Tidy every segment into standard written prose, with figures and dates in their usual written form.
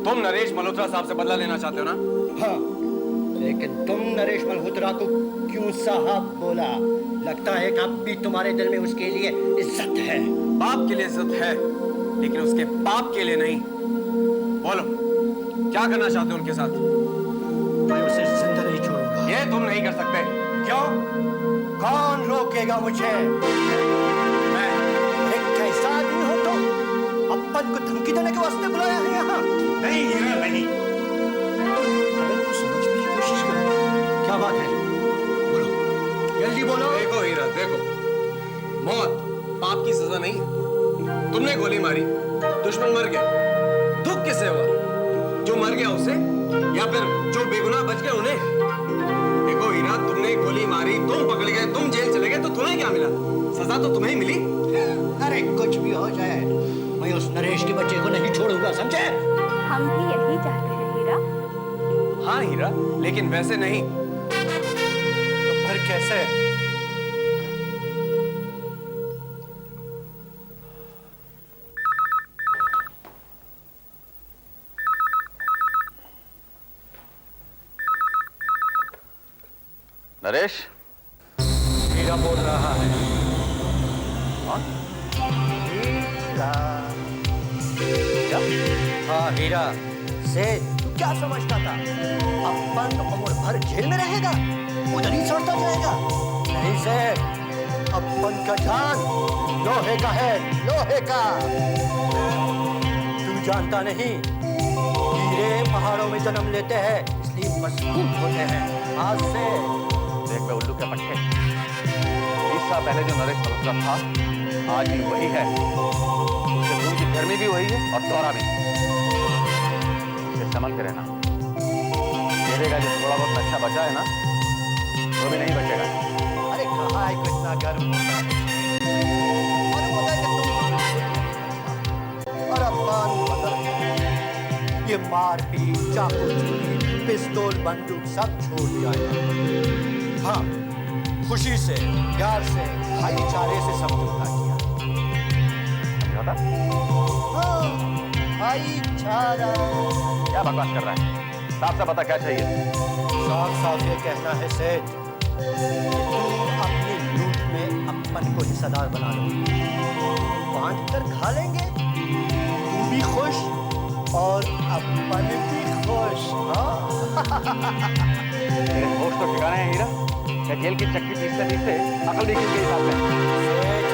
तुम नरेश मल्होत्रा साहब से बदला लेना चाहते हो ना? हाँ, लेकिन तुम नरेश मल्होत्रा को क्यों साहब बोला? लगता है कि अब भी तुम्हारे दिल में उसके लिए इज्जत है। बाप के लिए इज्जत है, लेकिन उसके बाप के लिए नहीं। बोलो, क्या करना चाहते हो उनके साथ? मैं उसे जिंदा नहीं छोड़ूंगा। ये तुम नहीं कर सकते। क्यों? कौन रोकेगा मुझे? मैं एक कैसा आदमी हूं तो अपन को धमकी देने के वास्ते बुलाया है यहाँ? नहीं हीरा, नहीं। अरे समझने की कोशिश करो। क्या बात है? बोलो, जल्दी बोलो। देखो हीरा, देखो, मौत पाप की सजा नहीं। तुमने गोली मारी, दुश्मन मर गया, दुख किससे हुआ? जो मर गया उसे, या फिर जो बेगुनाह बच गए उन्हें? देखो हीरा, तुमने गोली मारी, तुम पकड़ गए, तुम जेल चले गए, तो तुम्हें क्या मिला? सजा तो तुम्हें ही मिली। अरे कुछ भी हो जाए, मैं उस नरेश के बच्चे को नहीं छोड़ूंगा, समझे? हम भी यही चाहते हैं हीरा। हाँ हीरा, लेकिन वैसे नहीं। तो फिर कैसे? नरेश, हीरा बोल रहा है। कौन? हीरा। क्या? हाँ हीरा। से तू क्या समझता था? अपन उम्र भर जेल में रहेगा, उधर ही सड़ता जाएगा? नहीं से, अपन का जान लोहे का है, लोहे का। तू जानता नहीं, हीरे पहाड़ों में जन्म लेते हैं, इसलिए मजबूत होते हैं। आज से देख बे उल्लू के पट्टे, 20 साल पहले जो नरेश मल्होत्रा था आज भी वही है। उसके खून की गर्मी भी वही है और दौरा भी। इसे संभल के रहना। मेरे का जो थोड़ा बहुत नक्शा बचा है ना, वो भी नहीं बचेगा। अरे कहाँ है इतना गर्म होता है? और पता है कि तुम और अपन बदल, ये मारपीट, चाकू चूड़ी, पिस्तौल, बंदूक सब छोड़ जाए। हाँ, खुशी से, प्यार से, भाईचारे से समझौता किया। समझौता? हाँ, भाईचारा। क्या बकवास कर रहा है? साफ साफ बता, क्या चाहिए? साफ साफ ये कहना है सेठ कि तुम अपनी लूट में अपन को हिस्सेदार बना लो। बांट कर खा लेंगे, तू भी खुश और अपन भी खुश। तेरे होश तो ठिकाने हैं हीरा? क्या जेल की चक्की पीसते पीसते अकल भी खिल गई साथ में? सेठ,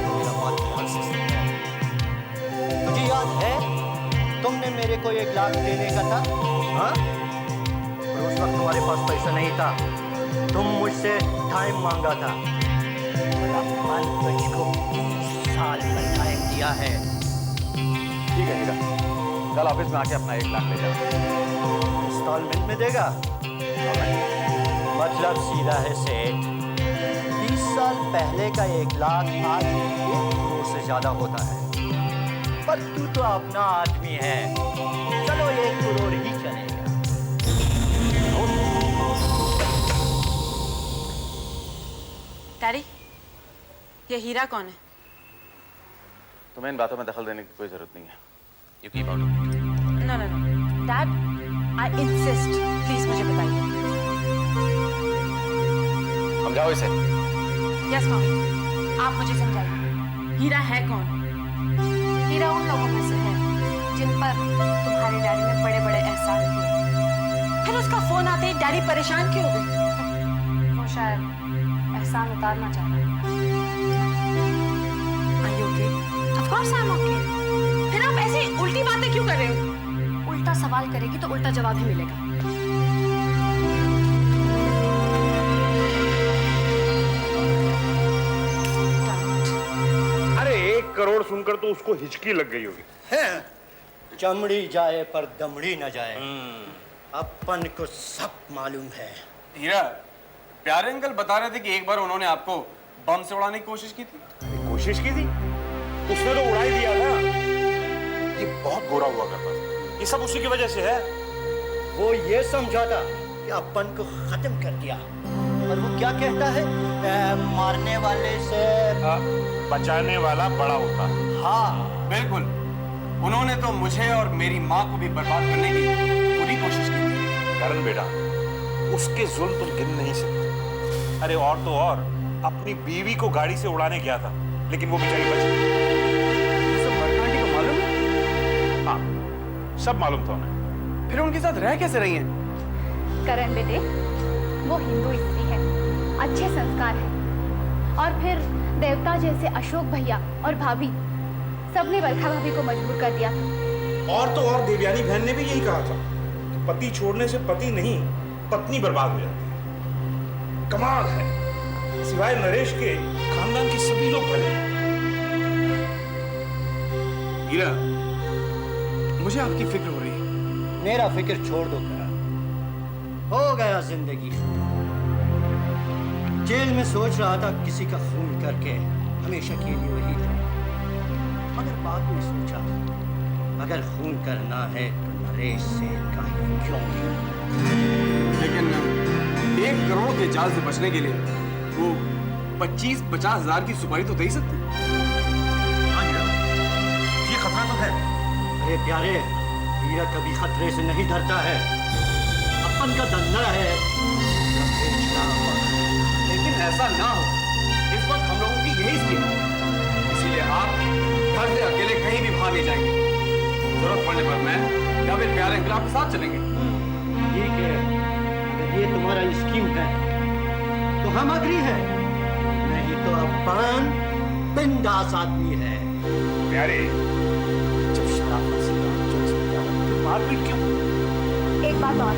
मेरा बात ध्यान से सुनो। तुझे याद है तुमने मेरे को 1 लाख देने का था? हाँ? और उस वक्त तुम्हारे पास पैसा नहीं था, तुम मुझसे टाइम मांगा था। और अपन तुझको 20 साल का टाइम दिया है। ठीक है हीरा, कल ऑफिस में आके अपना 1 लाख ले जाओ। इंस्टॉलमेंट में देगा? मतलब सीधा है सेठ, 20 साल पहले का 1 लाख आज 1 करोड़ से ज्यादा होता है। पर तू तो अपना आदमी है, चलो 1 करोड़ ही चलेगा। डैडी, ये हीरा कौन है? तुम्हें इन बातों में दखल देने की कोई जरूरत नहीं है। You keep out of it. No no no dad, I insist, please मुझे बताइए। समझाओ इसे। यस मम्मी, आप मुझे समझाइए, हीरा है कौन? हीरा उन लोगों में से है जिन पर तुम्हारे डैडी ने बड़े बड़े एहसान किए। फिर उसका फोन आते ही डैडी परेशान क्यों हो गए? वो शायद एहसान उतारना चाह रहा है। Are you okay? Of course I'm okay. फिर आप ऐसे उल्टी बातें क्यों कर रहे हो? उल्टा सवाल करेगी तो उल्टा जवाब ही मिलेगा। अरे 1 करोड़ सुनकर तो उसको हिचकी लग गई होगी। चमड़ी जाए पर दमड़ी न जाए, अपन को सब मालूम है। हीरा, प्यारे अंकल बता रहे थे कि एक बार उन्होंने आपको बम से उड़ाने की कोशिश की थी। कोशिश की थी, उसने तो उड़ा ही दिया ना। ये बहुत बुरा हुआ करता था, ये सब उसी की वजह से है। वो ये समझा था कि अपन को खत्म कर दिया, और वो क्या कहता है, मारने वाले से बचाने वाला बड़ा होता है। हाँ बिल्कुल, उन्होंने तो मुझे और मेरी माँ को भी बर्बाद करने की पूरी कोशिश की थी। करण बेटा, उसके जुल्म तुम गिन नहीं सकते। अरे और तो और अपनी बीवी को गाड़ी से उड़ाने गया था, लेकिन वो बेचारी बच गई। ये सब बरका आंटी को मालूम है? हाँ, सब मालूम था उन्हें। फिर उनके साथ रह कैसे रही हैं? करण बेटे, वो हिंदू स्त्री है, अच्छे संस्कार है, और फिर देवता जैसे अशोक भैया और भाभी सबने बरखा भाभी को मजबूर कर दिया था। और तो और देवयानी बहन ने भी यही कहा था कि पति छोड़ने से पति नहीं, पत्नी बर्बाद हो जाती है। कमाल है, सिवाय नरेश के खानदान के सभी लोग भले हैं। हीरा, मुझे आपकी फिक्र हो रही है। मेरा फिक्र छोड़ दो करण, हो गया जिंदगी। जेल में सोच रहा था किसी का खून करके हमेशा के लिए वही जाऊं, मगर बाद में सोचा अगर खून करना है तो नरेश से काहे क्यों नहीं। लेकिन 1 करोड़ के जाल से बचने के लिए वो 25-50 हजार की सुपारी तो दे ही सकते। हाँ हीरा, ये खतरा तो है। अरे प्यारे, हीरा कभी खतरे से नहीं डरता है। अपन का धंधा है बेचना। लेकिन ऐसा ना हो, इस वक्त हम लोगों की यही स्थिति है, इसीलिए आप घर से अकेले कहीं भी बाहर नहीं जाएंगे। जरूरत पड़ने पर मैं या फिर प्यारे अंकल आपके साथ चलेंगे। ठीक है, अगर ये तुम्हारा स्कीम है तो हम अग्री हैं, नहीं तो अपन बिंदास आदमी है। प्यारे, जब शराफत से काम चल सकता है तो मारपीट क्यों? एक बात और,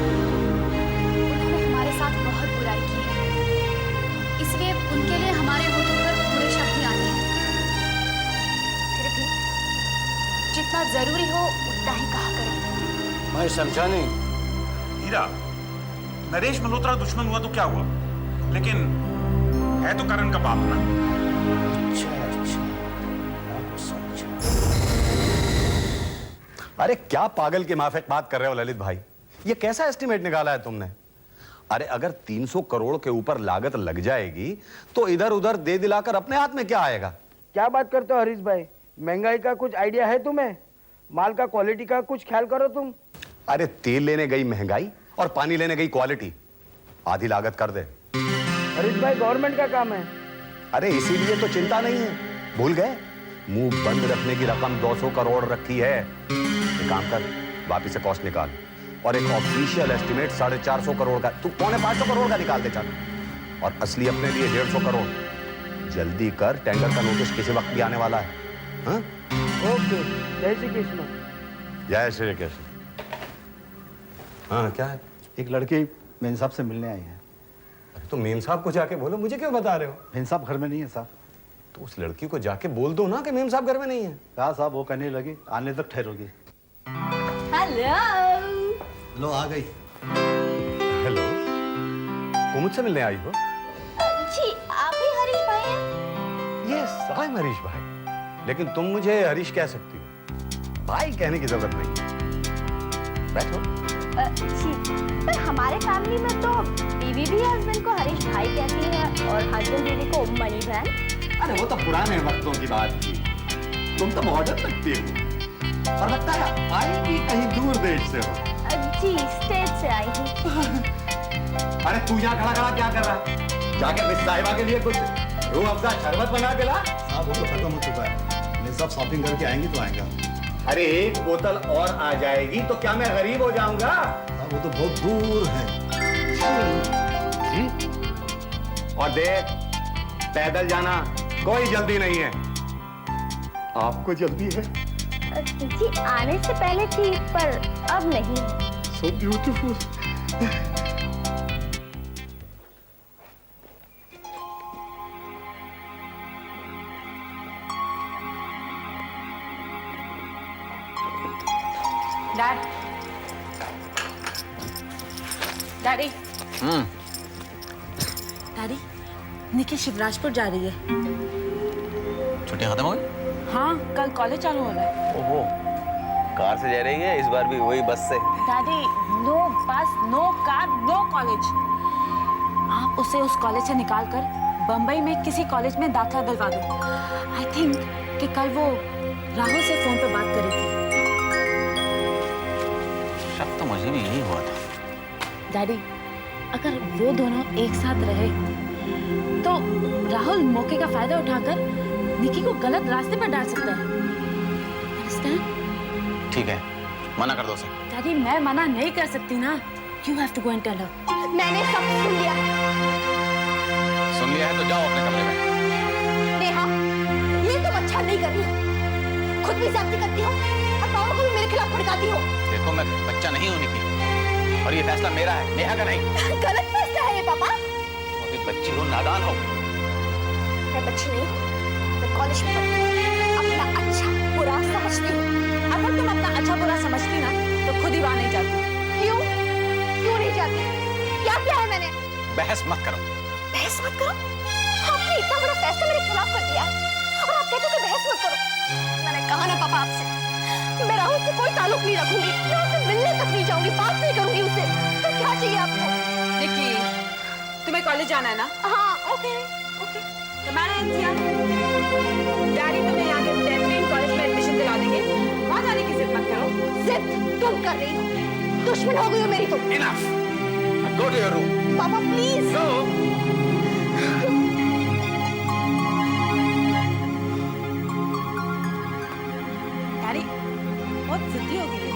उन्होंने हमारे साथ बहुत बुराई की है, इसलिए उनके लिए हमारे होठों पर बुरे शब्द ही आते हैं। फिर भी जितना जरूरी हो उतना ही कहा करो। मैं समझा नहीं। हीरा, नरेश मल्होत्रा दुश्मन हुआ तो क्या हुआ, लेकिन है तो करण का बाप ना। अरे क्या पागल के माफिक बात कर रहे हो ललित भाई? ये कैसा एस्टिमेट निकाला है तुमने? अरे अगर 300 करोड़ के ऊपर लागत लग जाएगी तो इधर उधर दे दिलाकर अपने हाथ में क्या आएगा? क्या बात करते हो हरीश भाई? महंगाई का कुछ आइडिया है तुम्हें? माल का क्वालिटी का कुछ ख्याल करो तुम। अरे तेल लेने गई महंगाई और पानी लेने गई क्वालिटी। आधी लागत कर दे। हरीश भाई, गवर्नमेंट का काम है। अरे इसीलिए तो चिंता नहीं है। भूल गए? मुंह बंद रखने की रकम 200 करोड़ रखी है। एक काम कर, वापिस से कॉस्ट निकाल और एक ऑफिशियल एस्टिमेट 450 करोड़ का, तू 450 करोड़ का निकाल दे चल। और असली अपने लिए 150 करोड़। जल्दी कर, टेंडर का नोटिस किसी वक्त भी आने वाला है। हाँ? ओके, जय श्री कृष्ण। जय श्री कृष्ण। हाँ क्या है? एक लड़की मेन साहब से मिलने आई है। अरे तो मेम साहब को जाके बोलो, मुझे क्यों बता रहे हो? मेन साहब घर में नहीं है साहब। तो उस लड़की को जाके बोल दो ना कि मेम साहब घर में नहीं है। कहा साहब, वो कहने लगी आने तक ठहरोगी। हेलो। लो आ गई। हेलो, तुम मुझसे मिलने आई हो? जी, आप ही हरीश भाई हैं? यस, आई एम हरीश भाई। लेकिन तुम मुझे हरीश कह सकती हो, भाई कहने की जरूरत नहीं। बैठो। जी, पर हमारे फैमिली में तो बीवी भी हस्बैंड को हरीश भाई कहती है और हस्बैंड बीवी को मनी बहन। अरे वो तो पुराने वक्तों की बात थी, तुम तो मॉडर्न लगती हो। और लगता है आई भी कहीं दूर देश से हो। जी, स्टेट से आई हूँ। अरे तू यहाँ खड़ा खड़ा क्या कर रहा है? जाके मिस साहिबा के लिए कुछ रूह अफ़ज़ा शरबत बना के ला। साहब वो तो खत्म हो चुका है। मेन साहब शॉपिंग करके आएंगे तो आएगा। अरे एक बोतल और आ जाएगी तो क्या मैं गरीब हो जाऊंगा? साहब वो तो बहुत दूर है। और देख, पैदल जाना कोई जल्दी नहीं है। आपको जल्दी है? जी, आने से पहले थी पर अब नहीं। So beautiful. Dad, daddy, daddy, Niki Shivrajpur जा रही है। छुट्टी खत्म हो गई? हाँ, कल कॉलेज चालू हो रहा है। ओहो, कार से जा रही है इस बार भी? वही बस से? डैडी, नो बस, नो कार, नो कॉलेज। आप उसे उस कॉलेज से निकाल कर बम्बई में किसी कॉलेज में दाखिला दिलवा दो। आई थिंक कि कल वो राहुल से फोन पे बात करी थी। शक तो मुझे भी यही हुआ था। डैडी, अगर वो दोनों एक साथ रहे तो राहुल मौके का फायदा उठाकर निकी को गलत रास्ते पर डाल सकता है। Understand? ठीक है, मना कर दो उसे। डैडी, मैं मना नहीं कर सकती ना। You have to go and tell her. मैंने सब सुन लिया। सुन लिया है तो जाओ अपने कमरे में। नेहा, ये तुम अच्छा नहीं कर रही हो। खुद भी ज्यादती करती हो और पापा को भी मेरे खिलाफ भड़काती हो। देखो, मैं बच्चा नहीं हूं निकी, और ये फैसला मेरा है, नेहा का नहीं। गलत फैसला है ये पापा। तुम अभी बच्ची हो, नादान हो। मैं बच्ची नहीं, मैं कॉलेज में पढ़ती हूँ। अपना अच्छा बुरा समझती हूँ। अगर तुम अपना अच्छा बुरा समझती ना तो खुद ही वहां नहीं जाती। क्यों? क्यों नहीं जाती? क्या किया है मैंने? बहस मत करो। बहस मत करो? आपने इतना बड़ा फैसला मेरे खिलाफ कर दिया है और आप कहते हो कि बहस मत करो। मैंने कहा ना पापा आपसे, मैं राहुल से कोई ताल्लुक नहीं रखूंगी। मैं उससे मिलने तक नहीं जाऊंगी, बात नहीं करूंगी उससे। तो क्या चाहिए आपको? निकी, तुम्हें कॉलेज जाना है ना? हाँ, ओके। तो मैंने डैडी तुम्हें यहाँ के टेम्परेरी कॉलेज में एडमिशन दिला देंगे। वहाँ जाने की जिद मत करो। जिद तुम कर रही हो, दुश्मन हो गई हो मेरी तुम। Enough. Now go to your room. पापा प्लीज। Go. डैडी, बहुत जिद्दी हो गई है।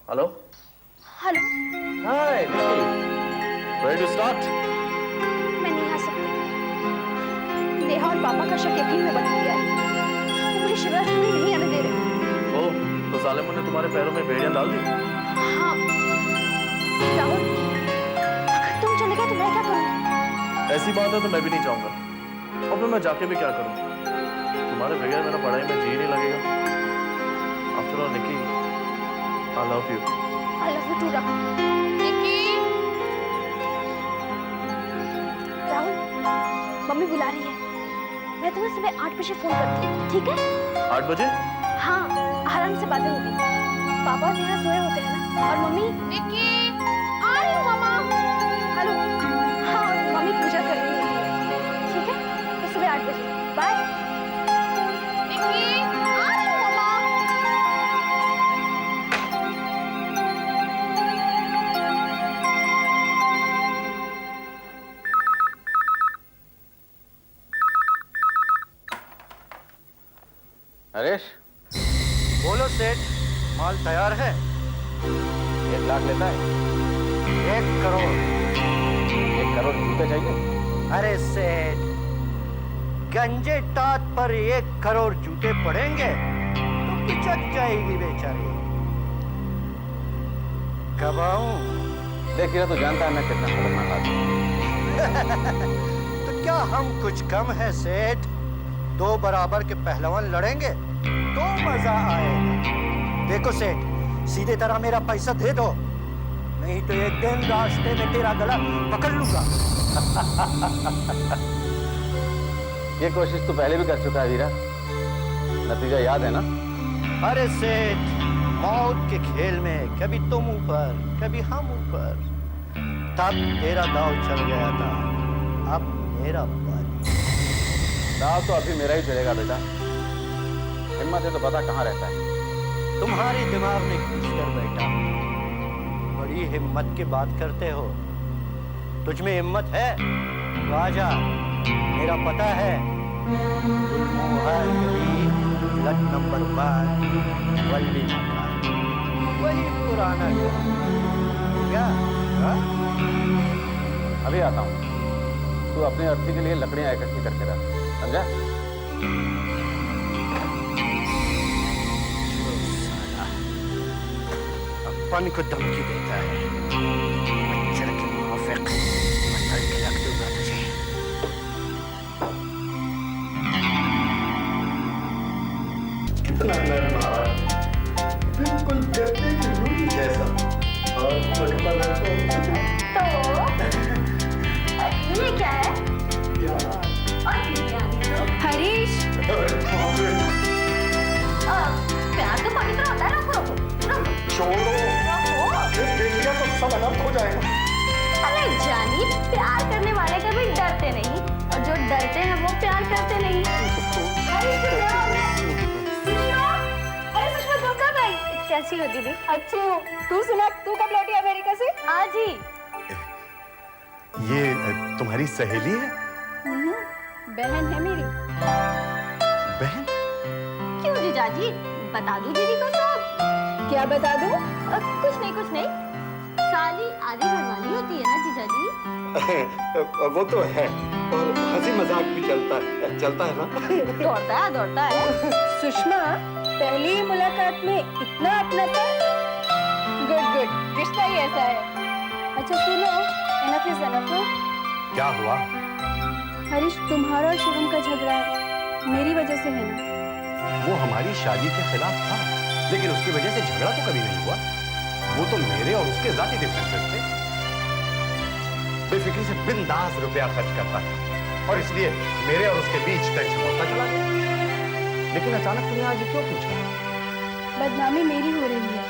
Hello. Hello, Hi, Nikki. Ready to start? मैं नहीं आ सकती। नेहा और पापा का शक यकीन में बदल गया है। वो मुझे शिवराज में नहीं आने दे रहे। ओह, तो जालिमों ने तुम्हारे पैरों में बेड़ियां डाल दी? हाँ, राहुल, अगर तुम चले गए तो मैं क्या करूँ? ऐसी बात है तो मैं भी नहीं चाहूंगा। और फिर मैं जाके भी क्या करूँ? तुम्हारे बगैर मेरा पढ़ाई में जी नहीं लगेगा। After all Nikki, I love you. I love you too, Rahul. Nikki, Rahul, मम्मी बुला रही है। मैं तुम्हें सुबह 8 बजे फोन करती हूँ, ठीक है? 8 बजे? हाँ, आराम से बातें होगी। पापा और नेहा सोए होते हैं ना, और मम्मी। निकी, आ रही हूँ मामा। हेलो, हाँ, मम्मी पूजा कर रही है, ठीक है? तो सुबह 8 बजे, बाय। निकी, आ रही हूँ मामा। नरेश, बोलो सेठ, माल तैयार है? 1 लाख लेता है? 1 करोड़। 1 करोड़ जूते चाहिए? अरे सेठ, गंजे टाट पर 1 करोड़ जूते पड़ेंगे तो पिचक जाएगी बेचारी। कब आऊं? देखिए, तो जानता है मैं कितना खतरनाक आदमी हूं। तो क्या हम कुछ कम है सेठ? 2 बराबर के पहलवान लड़ेंगे तो मजा आएगा। देखो सेठ, सीधे तरह मेरा पैसा दे दो, नहीं तो एक दिन रास्ते में तेरा गला पकड़ लूंगा। ये कोशिश तो पहले भी कर चुका है वीरा, नतीजा याद है ना? अरे सेठ, मौत के खेल में कभी तुम ऊपर कभी हम ऊपर, तब तेरा दाव चल गया था, अब मेरा बारी। दाव तो अभी मेरा ही चलेगा बेटा। हिम्मत है तो पता कहाँ रहता है। तुम्हारे दिमाग में घुस कर बैठा, बड़ी हिम्मत की बात करते हो। तुझ में हिम्मत है तो आजा, मेरा पता है। गुलमोहर गली, फ्लैट नंबर 5, वल्ली मकान, वही पुराना घर। क्या? हाँ? अभी आता हूँ। तू अपनी अर्थी के लिए लकड़ियाँ इकट्ठी करके रख, समझा? अपन को धमकी देता है। मच्छर के मुनाफिक, पत्थर के लग दूंगा तुझे। कितना नरम आवाज, बिल्कुल गद्दे की रूही जैसा। और सब अनर्थ हो जाएगा। अरे जानी, प्यार करने वाले कभी डरते नहीं, और जो डरते हैं वो प्यार करते नहीं। अरे सुषमा, तुम कब आई? कैसी हो दीदी? अच्छी हूँ। तू सुना, तू कब लौटी अमेरिका से? आज ही। ये तुम्हारी सहेली है? बहन है मेरी। बहन? क्यों जीजाजी, बता दूं दीदी को सब? क्या बता दूं? कुछ नहीं। साली आधी घरवाली होती है ना जीजाजी? वो तो है, और हंसी मजाक भी चलता है ना। दौड़ता है। सुषमा, पहली ही मुलाकात में इतना अपनापन? गुड, रिश्ता ही ऐसा है। अच्छा सुनो, एनफ इज एनफ। क्या हुआ? हरीश, तुम्हारा और शिवम का झगड़ा मेरी वजह से है ना? वो हमारी शादी के खिलाफ था, लेकिन उसकी वजह से झगड़ा तो कभी नहीं हुआ। वो तो मेरे और उसके जाती डिफरेंसेस थे। बेफिक्री से बिंदास रुपया खर्च करता है, और इसलिए मेरे और उसके बीच टेंशन होता चला गया। लेकिन अचानक तुमने आज क्यों पूछा? बदनामी मेरी हो रही है।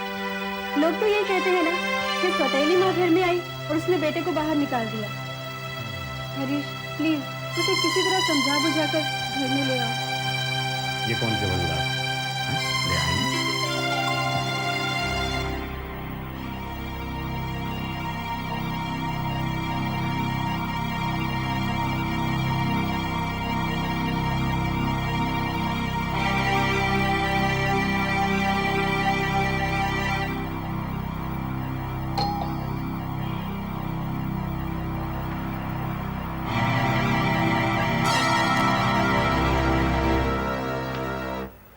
लोग तो ये कहते हैं ना कि सौतेली माँ घर में आई और उसने बेटे को बाहर निकाल दिया। हरीश प्लीज, उसे किसी तरह समझा बुझाकर घर में ले आओ। ये कौन सी वाली बात? ले आई?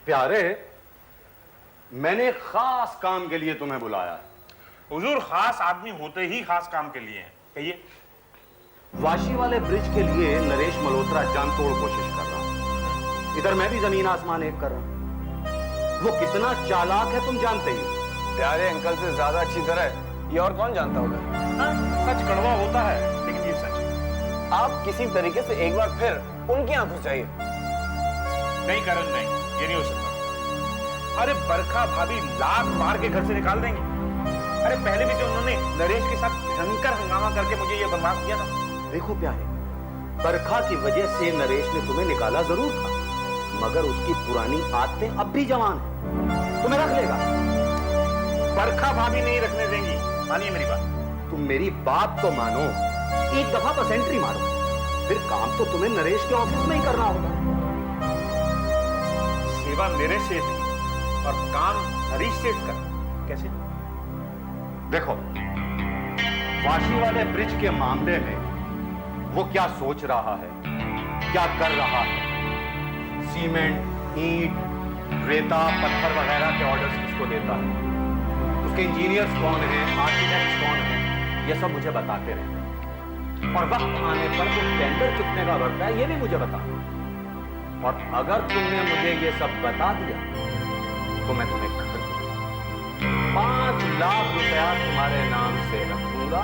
प्यारे, मैंने खास काम के लिए तुम्हें बुलाया है। हुजूर, खास आदमी होते ही खास काम के लिए हैं। कहिए। वाशी वाले ब्रिज के लिए नरेश मल्होत्रा जानतोड़ कोशिश कर रहा है। इधर मैं भी जमीन आसमान एक कर रहा हूं। वो कितना चालाक है तुम जानते ही। प्यारे अंकल से ज्यादा अच्छी तरह ये और कौन जानता होगा? सच कड़वा होता है, लेकिन ये सच है। आप किसी तरीके से एक बार फिर उनकी आंख घुस जाइए। नहीं करण, नहीं, ये नहीं हो सकता। अरे बरखा भाभी लात मार के घर से निकाल देंगे। अरे पहले भी तो उन्होंने नरेश के साथ भयंकर हंगामा करके मुझे ये बर्बाद किया था। देखो प्यारे, बरखा की वजह से नरेश ने तुम्हें निकाला जरूर था, मगर उसकी पुरानी आदतें अब भी जवान है, तुम्हें रख लेगा। बरखा भाभी नहीं रखने देंगी, मानिए मेरी बात। तुम मेरी बात तो मानो, एक दफा बस एंट्री मारो, फिर काम तो तुम्हें नरेश के ऑफिस में ही करना होगा। सेवा मेरे से थी और काम हरीश सेठ का। कैसे? देखो, वाशी वाले ब्रिज के मामले में वो क्या सोच रहा है, क्या कर रहा है, सीमेंट, ईंट, रेता, पत्थर वगैरह के ऑर्डर्स किसको देता है, उसके इंजीनियर्स कौन हैं, आर्किटेक्ट्स कौन हैं, ये सब मुझे बताते रहते हैं। और वक्त आने पर वो टेंडर कितने का भरता है ये भी मुझे बता। और अगर तुमने मुझे ये सब बता दिया तो मैं तुम्हें घर दूंगा, 5 लाख रुपया तुम्हारे नाम से रखूंगा,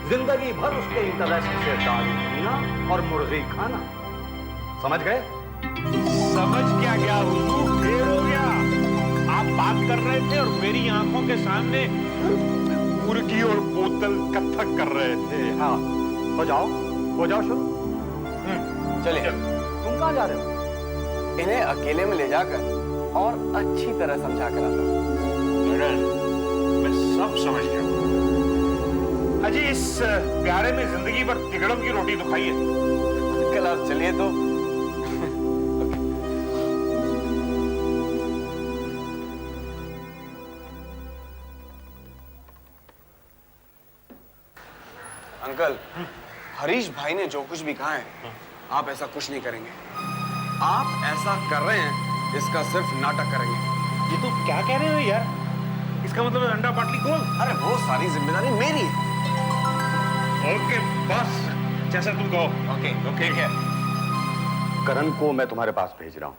जिंदगी भर उसके इंटरेस्ट से दारू पीना और मुर्गी खाना। समझ गए? समझ क्या गया हुजूर, ढेर हो गया। आप बात कर रहे थे और मेरी आंखों के सामने मुर्गी और बोतल कत्थक कर रहे थे। हाँ, हो जाओ शुरू। चलिए। तुम कहाँ जा रहे हो? इन्हें अकेले में ले जाकर और अच्छी तरह समझा कर आता हूं। मैं सब समझ गया। अजी, इस प्यारे में जिंदगी भर तिगड़म की रोटी तो खाइए। कल आप चलिए तो। अंकल, हरीश भाई ने जो कुछ भी कहा है, आप ऐसा कुछ नहीं करेंगे। आप ऐसा कर रहे हैं, इसका सिर्फ नाटक करेंगे। ये तो क्या कह रहे हो यार? इसका मतलब अंडा पाटली गोल। अरे वो सारी जिम्मेदारी मेरी है। ओके बस, जैसा तुम कहो। ओके ठीक है। करण को मैं तुम्हारे पास भेज रहा हूं।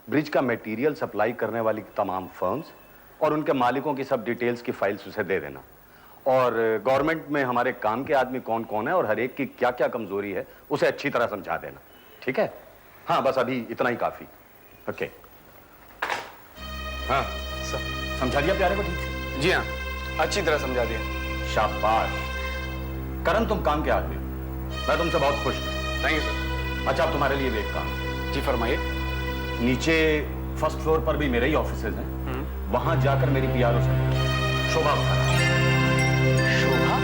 ब्रिज का मटेरियल सप्लाई करने वाली तमाम फर्म्स और उनके मालिकों की सब डिटेल्स की फाइल्स उसे दे देना। और गवर्नमेंट में हमारे काम के आदमी कौन कौन है और हर एक की क्या क्या कमजोरी है उसे अच्छी तरह समझा देना। ठीक है? हाँ, बस अभी इतना ही काफी। ओके। हाँ, समझा दिया प्यारे को ठीक से? जी हाँ, अच्छी तरह समझा दिया। शाबाश। करण, तुम काम के आदमी हो, मैं तुमसे बहुत खुश हूं। Thank you sir. अच्छा, अब तुम्हारे लिए भी एक काम। जी फरमाइए। नीचे फर्स्ट फ्लोर पर भी मेरे ही ऑफिसेज हैं, वहां जाकर मेरी पीआरओ से शोभा शोभा?